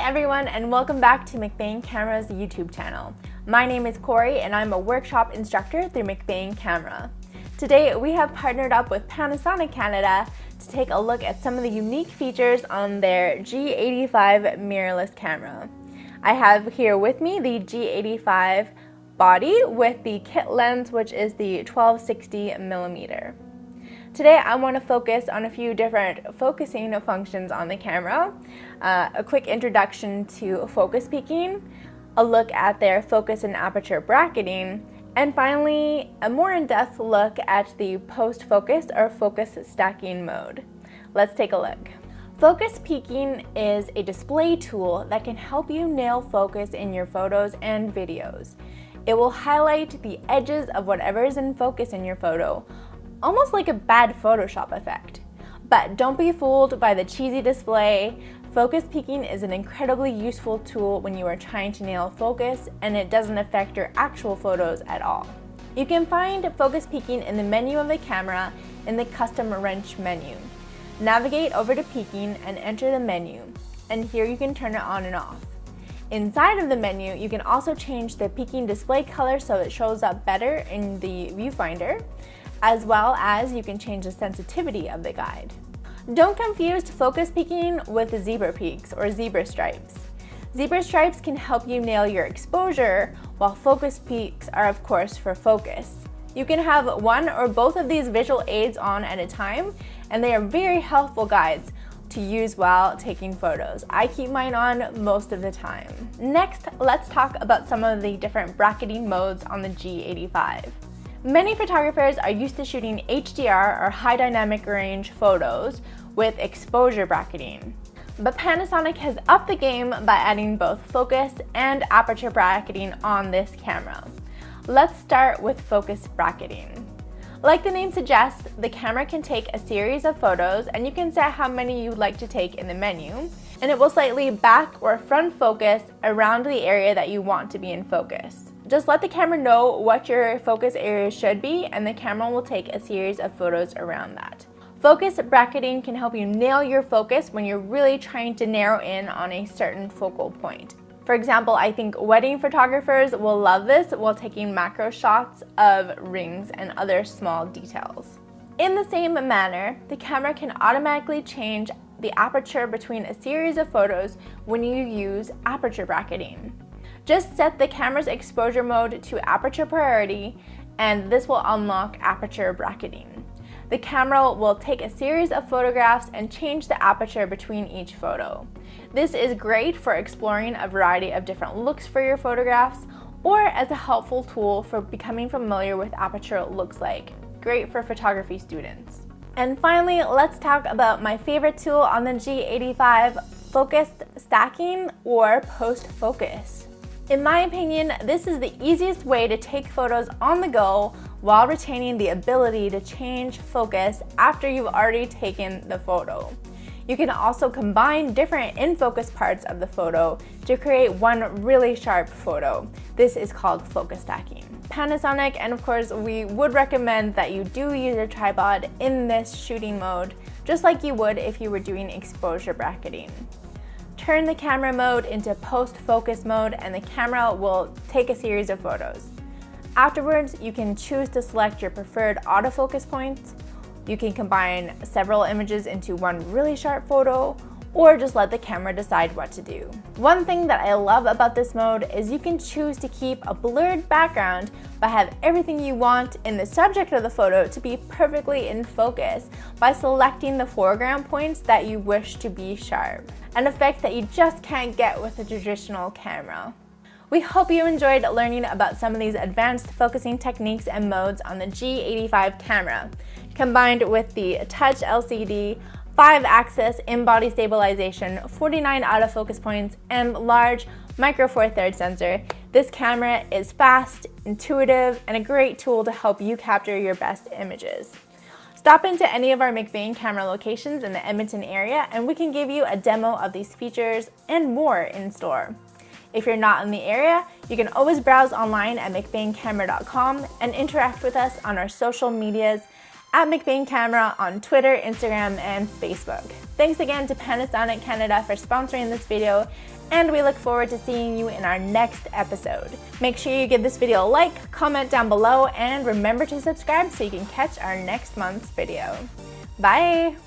everyone, and welcome back to McBain Camera's YouTube channel. My name is Corey and I'm a workshop instructor through McBain Camera. Today we have partnered up with Panasonic Canada to take a look at some of the unique features on their G85 mirrorless camera. I have here with me the G85 body with the kit lens, which is the 1260mm. Today I want to focus on a few different focusing functions on the camera, a quick introduction to focus peaking, a look at their focus and aperture bracketing, and finally a more in-depth look at the post-focus or focus stacking mode. Let's take a look. Focus peaking is a display tool that can help you nail focus in your photos and videos. It will highlight the edges of whatever is in focus in your photo, almost like a bad Photoshop effect. But don't be fooled by the cheesy display. Focus peaking is an incredibly useful tool when you are trying to nail focus, and it doesn't affect your actual photos at all. You can find focus peaking in the menu of the camera in the custom wrench menu. Navigate over to peaking and enter the menu, and here you can turn it on and off. Inside of the menu, you can also change the peaking display color so it shows up better in the viewfinder, as well as you can change the sensitivity of the guide. Don't confuse focus peaking with zebra peaks or zebra stripes. Zebra stripes can help you nail your exposure, while focus peaks are of course for focus. You can have one or both of these visual aids on at a time, and they are very helpful guides to use while taking photos. I keep mine on most of the time. Next, let's talk about some of the different bracketing modes on the G85. Many photographers are used to shooting HDR or high dynamic range photos with exposure bracketing. But Panasonic has upped the game by adding both focus and aperture bracketing on this camera. Let's start with focus bracketing. Like the name suggests, the camera can take a series of photos, and you can set how many you'd like to take in the menu, and it will slightly back or front focus around the area that you want to be in focus. Just let the camera know what your focus area should be, and the camera will take a series of photos around that. Focus bracketing can help you nail your focus when you're really trying to narrow in on a certain focal point. For example, I think wedding photographers will love this while taking macro shots of rings and other small details. In the same manner, the camera can automatically change the aperture between a series of photos when you use aperture bracketing. Just set the camera's exposure mode to aperture priority, and this will unlock aperture bracketing. The camera will take a series of photographs and change the aperture between each photo. This is great for exploring a variety of different looks for your photographs, or as a helpful tool for becoming familiar with aperture looks like. Great for photography students. And finally, let's talk about my favorite tool on the G85, focus stacking or post-focus. In my opinion, this is the easiest way to take photos on the go while retaining the ability to change focus after you've already taken the photo. You can also combine different in-focus parts of the photo to create one really sharp photo. This is called focus stacking. Panasonic, and of course we would recommend that you do use a tripod in this shooting mode, just like you would if you were doing exposure bracketing. Turn the camera mode into post-focus mode, and the camera will take a series of photos. Afterwards, you can choose to select your preferred autofocus points. You can combine several images into one really sharp photo, or just let the camera decide what to do. One thing that I love about this mode is you can choose to keep a blurred background but have everything you want in the subject of the photo to be perfectly in focus by selecting the foreground points that you wish to be sharp, an effect that you just can't get with a traditional camera. We hope you enjoyed learning about some of these advanced focusing techniques and modes on the G85 camera, combined with the touch LCD, 5-axis in-body stabilization, 49 autofocus points, and large micro four thirds sensor. This camera is fast, intuitive, and a great tool to help you capture your best images. Stop into any of our McBain camera locations in the Edmonton area, and we can give you a demo of these features and more in store. If you're not in the area, you can always browse online at mcbaincamera.com and interact with us on our social medias at McBain Camera on Twitter, Instagram, and Facebook. Thanks again to Panasonic Canada for sponsoring this video, and we look forward to seeing you in our next episode. Make sure you give this video a like, comment down below, and remember to subscribe so you can catch our next month's video. Bye!